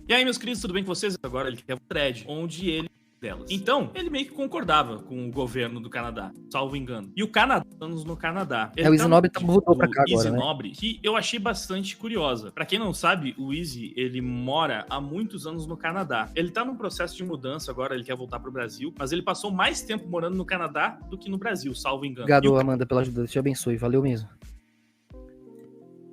E aí, meus queridos, tudo bem com vocês? Agora ele quer um thread, onde ele delas. Então, ele meio que concordava com o governo do Canadá, salvo engano. E o Canadá, anos no Canadá. O Easy Nobre voltou pra cá agora, Easy né? Nobre, que eu achei bastante curiosa. Pra quem não sabe, o Easy, ele mora há muitos anos no Canadá. Ele tá num processo de mudança agora, ele quer voltar pro Brasil, mas ele passou mais tempo morando no Canadá do que no Brasil, salvo engano. Obrigado, Amanda, pela ajuda. Deus te abençoe. Valeu mesmo.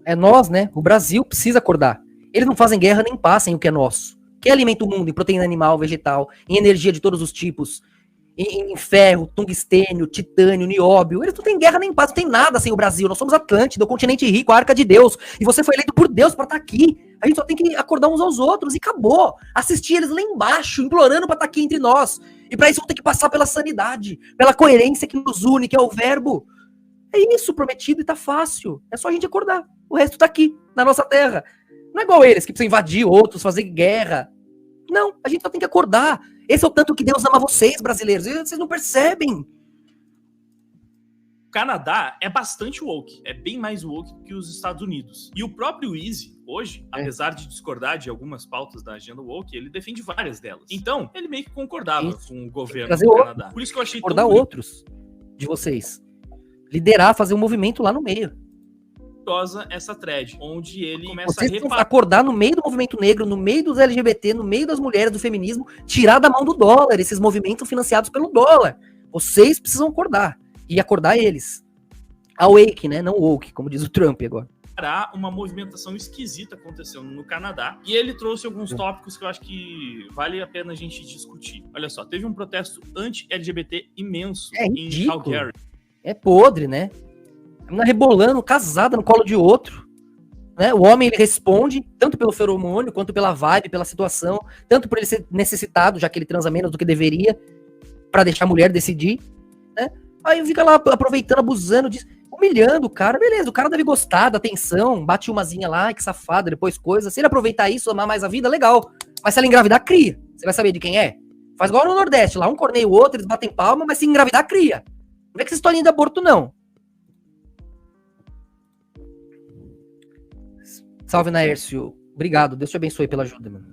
É nós, né? O Brasil precisa acordar. Eles não fazem guerra nem passam o que é nosso. Que alimenta o mundo em proteína animal, vegetal, em energia de todos os tipos, em ferro, tungstênio, titânio, nióbio. Eles não têm guerra nem paz, não tem nada sem o Brasil. Nós somos Atlântida, o continente rico, a arca de Deus. E você foi eleito por Deus para estar aqui. A gente só tem que acordar uns aos outros e acabou. Assistir eles lá embaixo, implorando para estar aqui entre nós. E para isso vão ter que passar pela sanidade, pela coerência que nos une, que é o verbo. É isso, prometido, e tá fácil. É só a gente acordar. O resto tá aqui, na nossa terra. Não é igual eles, que precisam invadir outros, fazer guerra. Não, a gente só tem que acordar. Esse é o tanto que Deus ama vocês, brasileiros. E vocês não percebem. O Canadá é bastante woke. É bem mais woke que os Estados Unidos. E o próprio Easy, hoje, apesar de discordar de algumas pautas da agenda woke, ele defende várias delas. Então, ele meio que concordava com o governo do Canadá. Por isso que eu achei acordar outros de vocês. Liderar, fazer um movimento lá no meio. Essa thread, onde ele começa a reparar. Acordar no meio do movimento negro, no meio dos LGBT, no meio das mulheres, do feminismo, tirar da mão do dólar, esses movimentos financiados pelo dólar. Vocês precisam acordar. E acordar eles. Awake, né? Não woke, como diz o Trump agora. Uma movimentação esquisita acontecendo no Canadá. E ele trouxe alguns tópicos que eu acho que vale a pena a gente discutir. Olha só, teve um protesto anti-LGBT imenso em Calgary. É podre, né? Uma rebolando, casada no colo de outro. Né? O homem, ele responde, tanto pelo feromônio, quanto pela vibe, pela situação, tanto por ele ser necessitado, já que ele transa menos do que deveria, pra deixar a mulher decidir. Né? Aí fica lá aproveitando, abusando, humilhando o cara. Beleza, o cara deve gostar da atenção, bate umazinha lá, que safada, depois coisa. Se ele aproveitar isso, amar mais a vida, legal. Mas se ela engravidar, cria. Você vai saber de quem é? Faz igual no Nordeste, lá um corneia o outro, eles batem palma, mas se engravidar, cria. Não é que essa historinha de aborto, não. Salve, Naércio. Obrigado. Deus te abençoe pela ajuda, mano.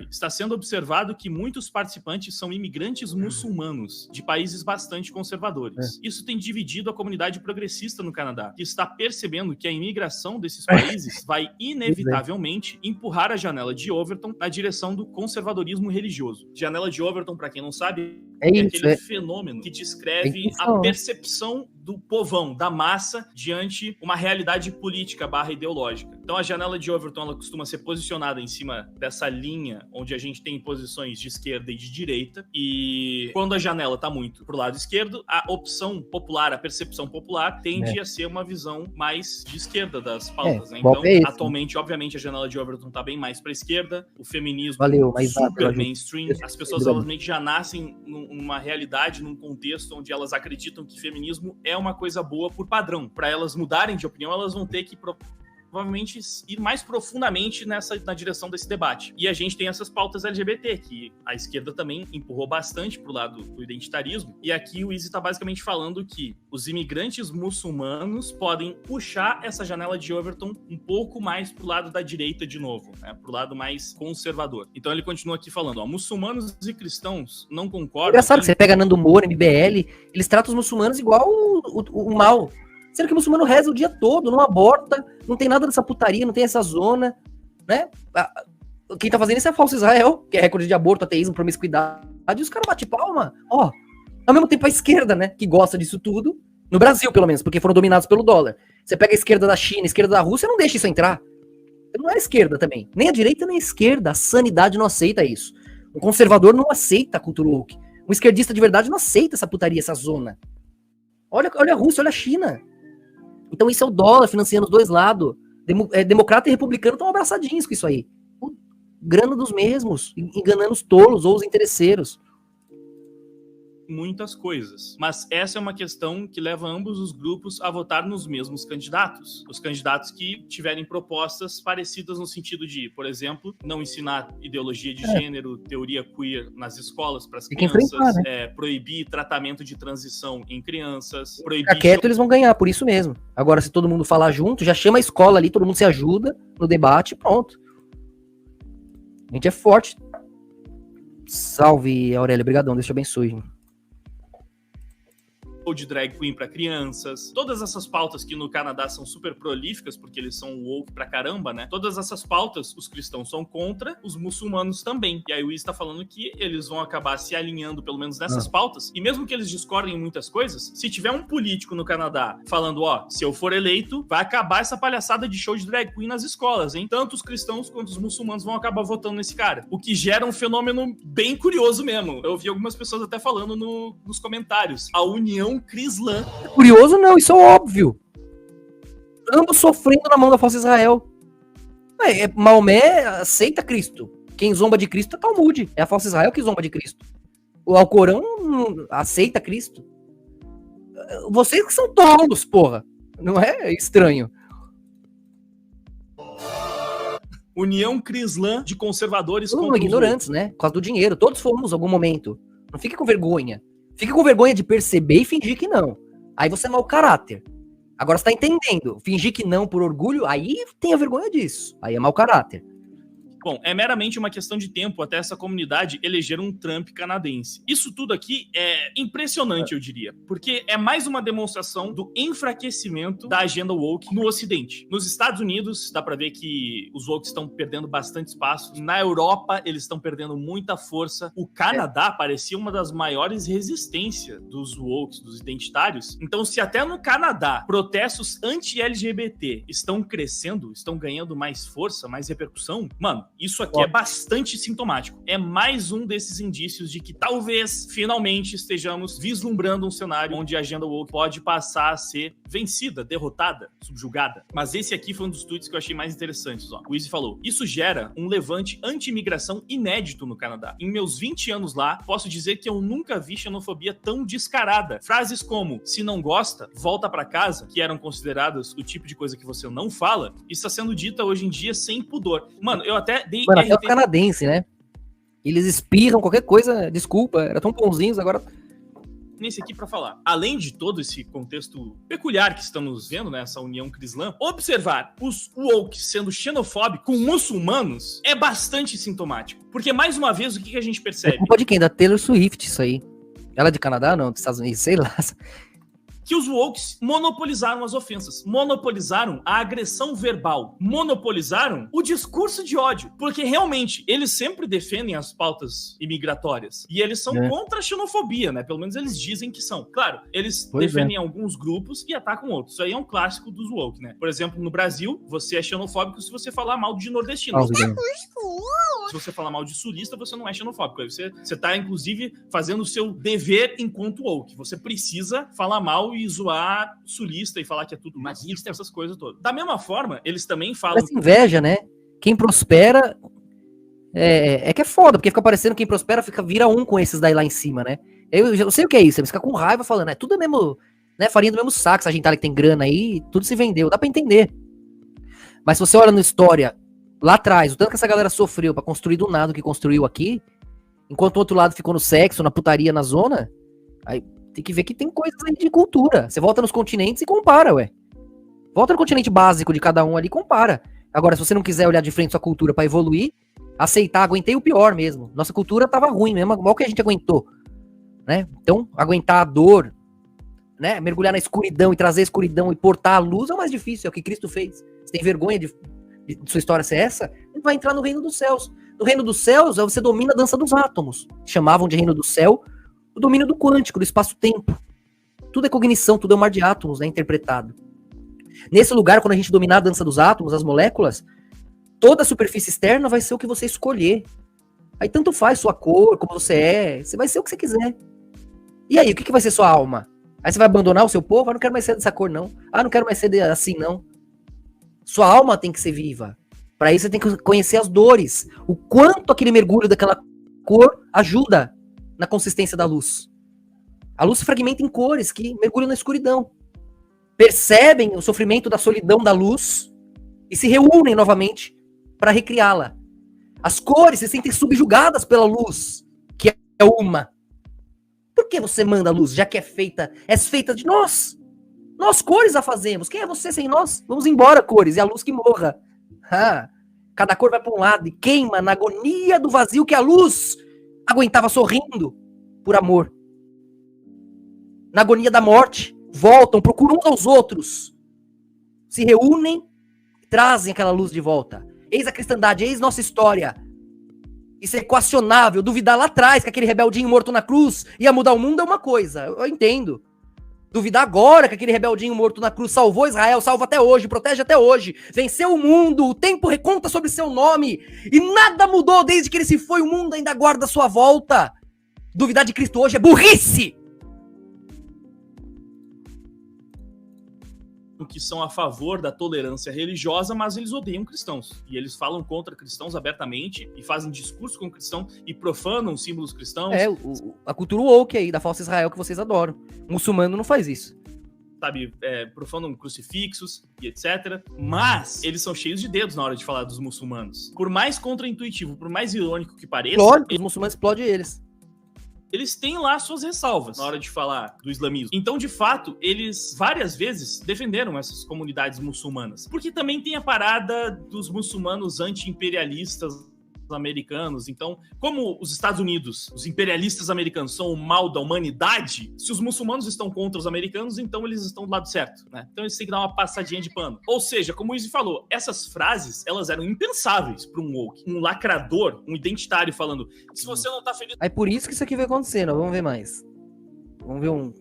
Está sendo observado que muitos participantes são imigrantes muçulmanos de países bastante conservadores. Isso tem dividido a comunidade progressista no Canadá, que está percebendo que a imigração desses países vai inevitavelmente empurrar a janela de Overton na direção do conservadorismo religioso. Janela de Overton, para quem não sabe, é aquele fenômeno que descreve a percepção do povão, da massa, diante uma realidade política / ideológica. Então a janela de Overton, ela costuma ser posicionada em cima dessa linha onde a gente tem posições de esquerda e de direita, e quando a janela está muito pro lado esquerdo, a opção popular, a percepção popular tende a ser uma visão mais de esquerda das pautas, né? Então, atualmente, obviamente, a janela de Overton está bem mais para a esquerda, o feminismo super mainstream, as pessoas elas meio que já nascem numa realidade, num contexto onde elas acreditam que feminismo é uma coisa boa por padrão. Para elas mudarem de opinião, elas vão ter que provavelmente ir mais profundamente na direção desse debate. E a gente tem essas pautas LGBT, que a esquerda também empurrou bastante pro lado do identitarismo. E aqui o Easy está basicamente falando que os imigrantes muçulmanos podem puxar essa janela de Overton um pouco mais pro lado da direita de novo, né? Pro lado mais conservador. Então ele continua aqui falando, ó, muçulmanos e cristãos não concordam... É engraçado que você pega Nando Moura, MBL, eles tratam os muçulmanos igual o mal. Sendo que o muçulmano reza o dia todo, não aborta, não tem nada dessa putaria, não tem essa zona, né? Quem tá fazendo isso é falso Israel, que é recorde de aborto, ateísmo, promiscuidade, e os caras batem palma. Ó, ao mesmo tempo a esquerda, né, que gosta disso tudo, no Brasil pelo menos, porque foram dominados pelo dólar. Você pega a esquerda da China, a esquerda da Rússia, não deixa isso entrar. Não é a esquerda também, nem a direita nem a esquerda, a sanidade não aceita isso. Um conservador não aceita a cultura woke. Um esquerdista de verdade não aceita essa putaria, essa zona. Olha a Rússia, olha a China. Então isso é o dólar financiando os dois lados. Democrata e republicano estão abraçadinhos com isso aí. Grana dos mesmos, enganando os tolos ou os interesseiros. muitas coisas. Mas essa é uma questão que leva ambos os grupos a votar nos mesmos candidatos. Os candidatos que tiverem propostas parecidas no sentido de, por exemplo, não ensinar ideologia de gênero, teoria queer nas escolas para as crianças, proibir tratamento de transição em crianças, proibir... Ficar quieto, eles vão ganhar, por isso mesmo. Agora, se todo mundo falar junto, já chama a escola ali, todo mundo se ajuda no debate e pronto. A gente é forte. Salve, Aurélia. Obrigadão. Deus te abençoe. Ou de drag queen para crianças. Todas essas pautas que no Canadá são super prolíficas, porque eles são woke pra caramba, né? Todas essas pautas, os cristãos são contra, os muçulmanos também. E aí o Wiz tá falando que eles vão acabar se alinhando, pelo menos nessas pautas. E mesmo que eles discordem em muitas coisas, se tiver um político no Canadá falando, ó, se eu for eleito, vai acabar essa palhaçada de show de drag queen nas escolas, hein? Tanto os cristãos quanto os muçulmanos vão acabar votando nesse cara. O que gera um fenômeno bem curioso mesmo. Eu vi algumas pessoas até falando nos comentários. A união cristã. Curioso não, isso é óbvio. Ambos sofrendo na mão da falsa Israel. Maomé aceita Cristo. Quem zomba de Cristo é Talmud. É a falsa Israel que zomba de Cristo. O Alcorão aceita Cristo. Vocês que são tolos, porra. Não é estranho. União cristã de conservadores contra ignorantes, né? Por causa do dinheiro. Todos fomos em algum momento. Não fique com vergonha. Fique com vergonha de perceber e fingir que não. Aí você é mau caráter. Agora você tá entendendo. Fingir que não por orgulho, aí tenha vergonha disso. Aí é mau caráter. Bom, é meramente uma questão de tempo até essa comunidade eleger um Trump canadense. Isso tudo aqui é impressionante, eu diria, porque é mais uma demonstração do enfraquecimento da agenda woke no Ocidente. Nos Estados Unidos, dá pra ver que os woke estão perdendo bastante espaço. Na Europa, eles estão perdendo muita força. O Canadá parecia uma das maiores resistências dos woke, dos identitários. Então, se até no Canadá protestos anti-LGBT estão crescendo, estão ganhando mais força, mais repercussão, mano, isso aqui é bastante sintomático. É mais um desses indícios de que talvez, finalmente, estejamos vislumbrando um cenário onde a agenda woke pode passar a ser vencida, derrotada, subjugada. Mas esse aqui foi um dos tweets que eu achei mais interessantes. Ó. O Izzy falou, isso gera um levante anti-imigração inédito no Canadá. Em meus 20 anos lá, posso dizer que eu nunca vi xenofobia tão descarada. Frases como, se não gosta, volta pra casa, que eram consideradas o tipo de coisa que você não fala, está sendo dita hoje em dia sem pudor. Mano, eu até dei até o canadense, né? Eles espirram qualquer coisa, desculpa, eram tão bonzinhos, agora... Nesse aqui pra falar. Além de todo esse contexto peculiar que estamos vendo, né, essa união cristã, observar os woke sendo xenofóbicos com muçulmanos é bastante sintomático. Porque, mais uma vez, o que a gente percebe? É culpa de quem? Da Taylor Swift, isso aí. Ela é de Canadá, não? Dos Estados Unidos, sei lá. Que os wokes monopolizaram as ofensas, monopolizaram a agressão verbal, monopolizaram o discurso de ódio, porque realmente eles sempre defendem as pautas imigratórias e eles são contra a xenofobia, né? Pelo menos eles dizem que são. Claro, eles defendem alguns grupos e atacam outros. Isso aí é um clássico dos woke, né? Por exemplo, no Brasil, você é xenofóbico se você falar mal de nordestino. Se você falar mal de sulista, você não é xenofóbico. Aí você tá, inclusive, fazendo o seu dever enquanto woke. Você precisa falar mal e zoar sulista e falar que é tudo magista, essas coisas todas. Da mesma forma, eles também falam... Parece inveja, né? Quem prospera... É que é foda, porque fica parecendo que quem prospera vira um com esses daí lá em cima, né? Eu sei o que é isso, você fica com raiva falando, é tudo mesmo, né? Farinha do mesmo saco, essa gentalha que tem grana aí, tudo se vendeu, dá pra entender. Mas se você olha na história, lá atrás, o tanto que essa galera sofreu pra construir do nada o que construiu aqui, enquanto o outro lado ficou no sexo, na putaria, na zona, aí... Tem que ver que tem coisas aí de cultura. Você volta nos continentes e compara, ué. Volta no continente básico de cada um ali e compara. Agora, se você não quiser olhar de frente sua cultura pra evoluir, aceitar, aguentei o pior mesmo. Nossa cultura tava ruim mesmo, igual que a gente aguentou. Né? Então, aguentar a dor, né? Mergulhar na escuridão e trazer a escuridão e portar a luz é o mais difícil, é o que Cristo fez. Você tem vergonha de sua história ser essa? Não vai entrar no reino dos céus. No reino dos céus, você domina a dança dos átomos. Chamavam de reino do céu o domínio do quântico, do espaço-tempo. Tudo é cognição, tudo é um mar de átomos, né, interpretado. Nesse lugar, quando a gente dominar a dança dos átomos, as moléculas, toda a superfície externa vai ser o que você escolher. Aí tanto faz sua cor, como você vai ser o que você quiser. E aí, o que vai ser sua alma? Aí você vai abandonar o seu povo? Ah, não quero mais ser dessa cor, não. Ah, não quero mais ser assim, não. Sua alma tem que ser viva. Para isso você tem que conhecer as dores. O quanto aquele mergulho daquela cor ajuda na consistência da luz. A luz se fragmenta em cores que mergulham na escuridão. Percebem o sofrimento da solidão da luz e se reúnem novamente para recriá-la. As cores se sentem subjugadas pela luz, que é uma. Por que você manda a luz, já que é feita de nós? Nós, cores, a fazemos. Quem é você sem nós? Vamos embora, cores, e a luz que morra. Cada cor vai para um lado e queima na agonia do vazio que a luz aguentava sorrindo por amor. Na agonia da morte, voltam, procuram uns aos outros, se reúnem e trazem aquela luz de volta. Eis a cristandade, eis nossa história. Isso é equacionável. Duvidar lá atrás que aquele rebeldinho morto na cruz ia mudar o mundo é uma coisa, eu entendo. Duvidar agora que aquele rebeldinho morto na cruz salvou Israel, salva até hoje, protege até hoje, venceu o mundo, o tempo reconta sobre seu nome, e nada mudou desde que ele se foi, o mundo ainda aguarda sua volta. Duvidar de Cristo hoje é burrice! Que são a favor da tolerância religiosa, mas eles odeiam cristãos. E eles falam contra cristãos abertamente, e fazem discurso com cristão, e profanam símbolos cristãos. A cultura woke aí, da falsa Israel, que vocês adoram. O muçulmano não faz isso. Sabe, profanam crucifixos e etc. Mas eles são cheios de dedos na hora de falar dos muçulmanos. Por mais contraintuitivo, por mais irônico que pareça... Os muçulmanos explodem eles. Eles têm lá suas ressalvas na hora de falar do islamismo. Então, de fato, eles várias vezes defenderam essas comunidades muçulmanas. Porque também tem a parada dos muçulmanos anti-imperialistas americanos. Então, como os Estados Unidos, os imperialistas americanos são o mal da humanidade, se os muçulmanos estão contra os americanos, então eles estão do lado certo, né? Então eles têm que dar uma passadinha de pano. Ou seja, como o Izzy falou, essas frases, elas eram impensáveis para um woke, um lacrador, um identitário falando, se você não tá feliz... É por isso que isso aqui vai acontecendo, vamos ver mais. Vamos ver um...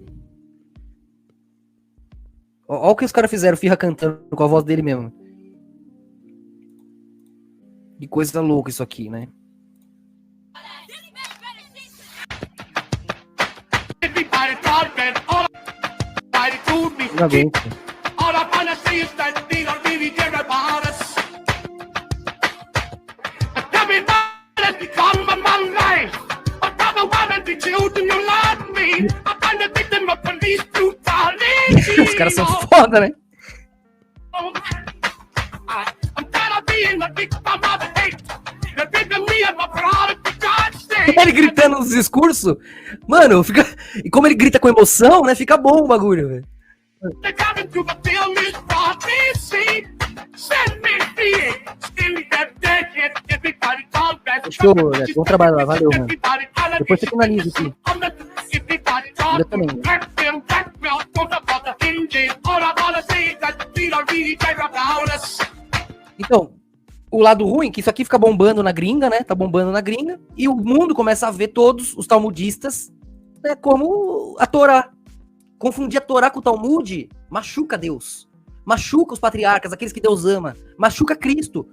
Olha o que os caras fizeram, o Firra cantando com a voz dele mesmo. Que coisa louca isso aqui, né? Não aguento. Os caras são foda, né? Ele gritando nos discursos, mano, fica... E como ele grita com emoção, né? Fica bom o bagulho, velho. Fechou, né? Bom trabalho lá, valeu, mano. Depois você finaliza aqui. Eu também. Então, o lado ruim, que isso aqui fica bombando na gringa, né? Tá bombando na gringa. E o mundo começa a ver todos os talmudistas, né, como a Torá. Confundir a Torá com o Talmud machuca Deus. Machuca os patriarcas, aqueles que Deus ama. Machuca Cristo.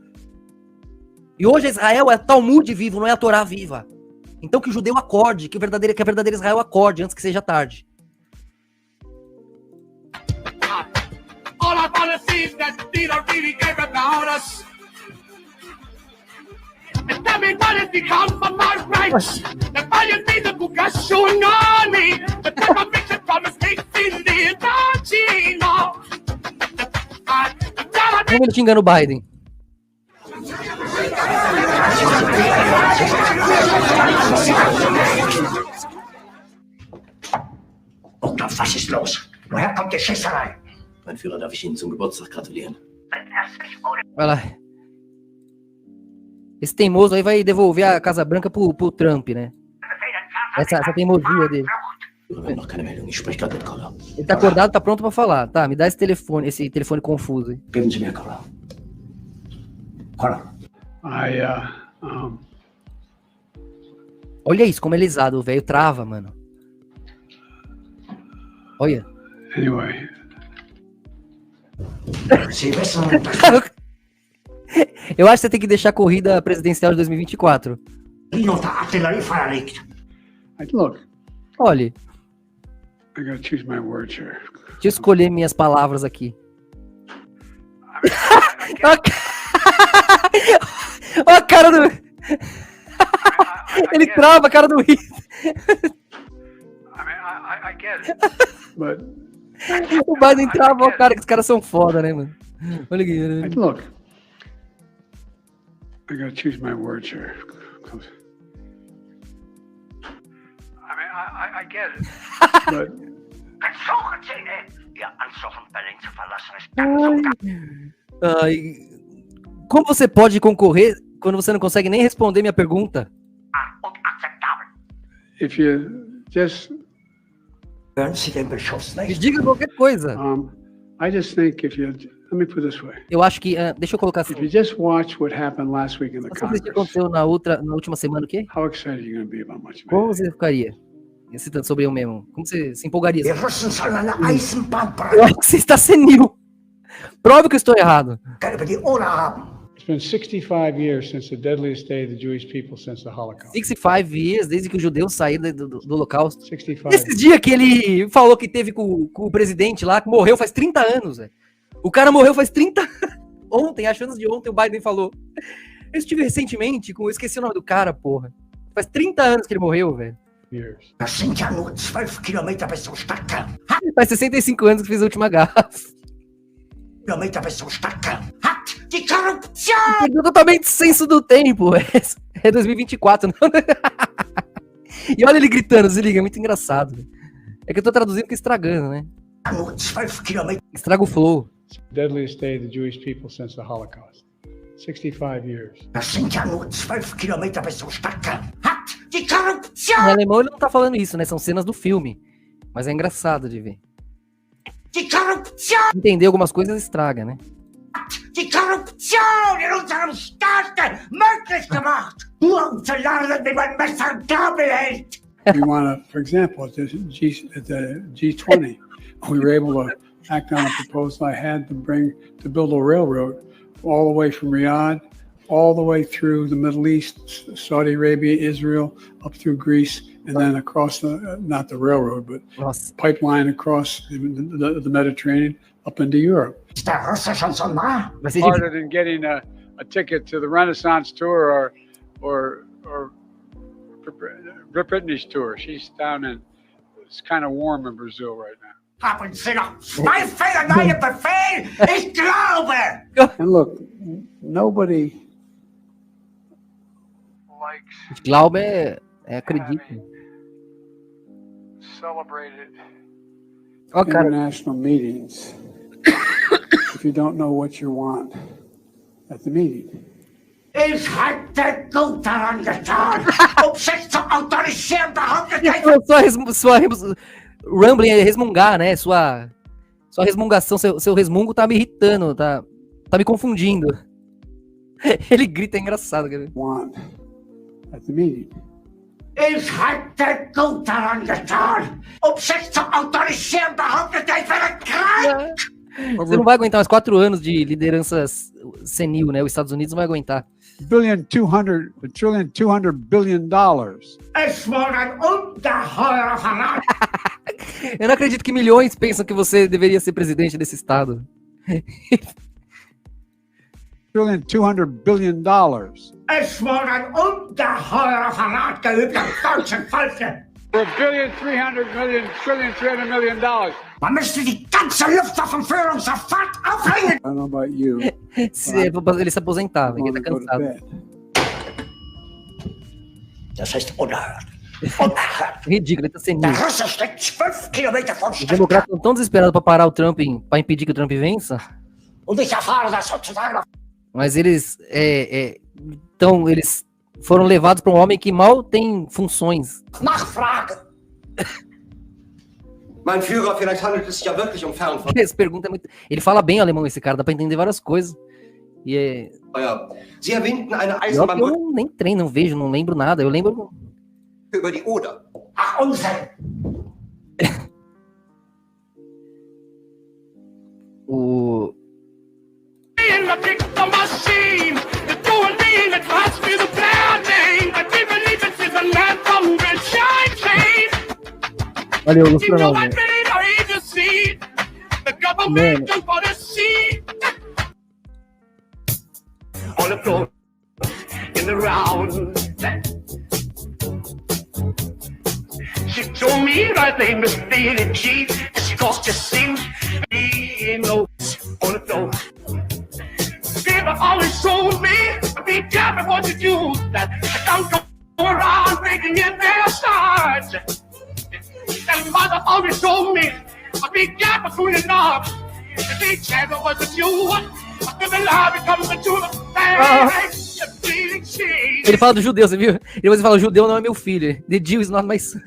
E hoje Israel é Talmud vivo, não é a Torá viva. Então que o judeu acorde, que a verdadeira Israel acorde antes que seja tarde. All I wanna see is that Peter really gave about us. And tell me what has become of my rights. The fire made the book has shown on me. The television promise makes me live on. Como ele xingando o Biden? Otto, was ist los? Woher kommt die Schießerei? Mein Führer, darf ich Ihnen zum Geburtstag gratulieren? Vai lá. Esse teimoso aí vai devolver a Casa Branca pro Trump, né? Essa teimosia dele. Ele tá acordado, tá pronto pra falar. Tá, me dá esse telefone confuso aí. Geben Sie mir Cola. Cola. Olha isso, como ele é lisado, o velho trava, mano. Olha. Anyway. Eu acho que você tem que deixar a corrida presidencial de 2024. Look, Olha, I gotta choose my words here. deixa eu escolher minhas palavras aqui. Olha a cara do... Ele trava a cara do Rio. I But O Biden travou, cara, que os caras são foda, né, mano? Olha aqui. look, I gotta choose my words here. I mean, I get it, but Ai, como você pode concorrer quando você não consegue nem responder minha pergunta? if you just, Hören Sie den Beschuss Me nicht? diga qualquer coisa. I just think if you, let me put it this way. Eu acho que, deixa eu colocar assim. If you just watch what happened last week in the Você sabe o que Congress, aconteceu na última semana, o quê? how excited are you going to be about much of Como it? você ficaria? Citando sobre eu mesmo. Como você se empolgaria? Die Russen sollen eine Eisenbahn Eu brechen, acho que você está senil. Prove que eu estou errado. über die Oder haben. It's been 65 years since the deadliest day of the Jewish people since the Holocaust. 65 years, desde que os judeus saíram do Holocausto. 65. Esses dias que ele falou que teve com o presidente lá, que morreu faz 30 anos, velho. O cara morreu faz 30 anos. Ontem, acho antes de ontem, o Biden falou. Eu estive recentemente com... Eu esqueci o nome do cara, porra. Faz 30 anos que ele morreu, velho. Years. Das sind ja nur 12 Kilometer bis zum Stadtkern. Faz 65 anos que fez a última garrafa. Kilometer bis zum Stadtkern. Hat die Korruption! Perdeu totalmente o senso do tempo. É 2024, não? E olha ele gritando, se liga, é muito engraçado. Velho. É que eu tô traduzindo porque estragando, né? Nur 12 Kilometer. Estraga o flow. Deadliest day of the Jewish people since the Holocaust. 65 years. Das sind ja nur 12 Kilometer bis zum Stadtkern. Hat die Em Korruption! alemão ele não tá falando isso, né? São cenas do filme. Mas é engraçado de ver. Die Korruption! Entender algumas coisas estraga, né? Die Korruption in unserem Staat möglich gemacht! Nur um zu lernen, wie man Messer und Gabel hält! We want to, for example, at the G20, we were able to act on a proposal I had to build a railroad all the way from Riyadh, all the way through the Middle East, Saudi Arabia, Israel, up through Greece, and then across not the railroad, but Nossa. pipeline across the Mediterranean up into Europe. Ist der Russe schon so nah? Vai ser Harder than getting a ticket to the Renaissance tour or Rip Whitney's tour. She's down in, it's kind of warm in Brazil right now. Haben Sie noch Zweifel an meinem Befehl? Ich glaube! And look, nobody likes Glaube acredito. celebrated Ó, cara. international meetings if you don't know what you want at the meeting. Ich hätte gut daran getan, sich zu autorisieren, behauptet Sua rumbling é resmungar, né? Sua resmungação, seu resmungo tá me irritando, tá me confundindo. Ele grita, é engraçado, cara. Want at the meeting. Ich hätte gut daran getan, sich zu autorisieren, behauptet ich wäre krank! Você não vai aguentar mais 4 anos de liderança senil, né? Os Estados Unidos não vai aguentar. $1.2 billion. Es war ein ungeheurer Verrat! Eu não acredito que milhões pensam que você deveria ser presidente desse estado. $200 billion. Es war ein ungeheurer Verrat geübt am deutschen Volke! For $1.3 billion. Man müsste die ganze Luftwaffenführung sofort aufhängen! I don't know about you. Ele se aposentava, I ele want tá to go to cansado. bed. Das ist unerhört. Unerhört. Ridículo, ele tá senil. Der Russe steckt 12 Kilometer vom Os Stadtkern. democratas estão tão desesperados pra parar o Trump, pra impedir que o Trump vença, Und ich erfahre das sozusagen mas eles eles foram levados pra um homem que mal tem funções. Nachfrage. Mein Führer, vielleicht handelt es sich ja wirklich Fernfeuer. Essa pergunta é muito... Ele fala bem alemão, esse cara, dá pra entender várias coisas. E é... Sie erwähnten eine Pior que Eisenbahnbrücke eu nem treino, não vejo, não lembro nada. Eu lembro... über die Oder. Ach, Unsinn. O... Valeu, Luciano. Mano. On the floor, in the round. She told for me, right name is Billy G. It's cause you seem be no on the floor. People always told me, be careful what you do. That don't go around breaking in their stars. And mother always told me, be careful who you know. Be careful what you do. The love becomes the truth. Billy G. Ele fala do judeu, você viu? E depois ele fala, o judeu não é meu filho. The Jew is not my son.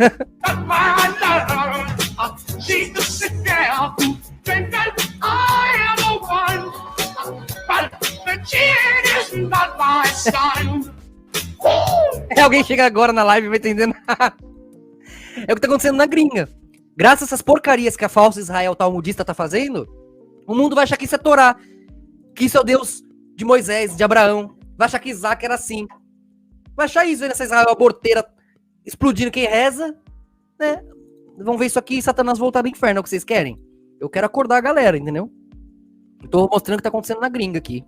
My love, she's the sick girl. Think that I am the one. But the kid is not my son. Alguém chega agora na live e vai entendendo. É o que tá acontecendo na gringa. Graças a essas porcarias que a falsa Israel talmudista tá fazendo, o mundo vai achar que isso é Torá. Que isso é o Deus de Moisés, de Abraão. Vai achar que Isaac era assim. Vai achar isso, vendo essa Israel aborteira explodindo quem reza, né? Vão ver isso aqui e Satanás voltar do inferno, é o que vocês querem? Eu quero acordar a galera, entendeu? Eu tô mostrando o que tá acontecendo na gringa aqui.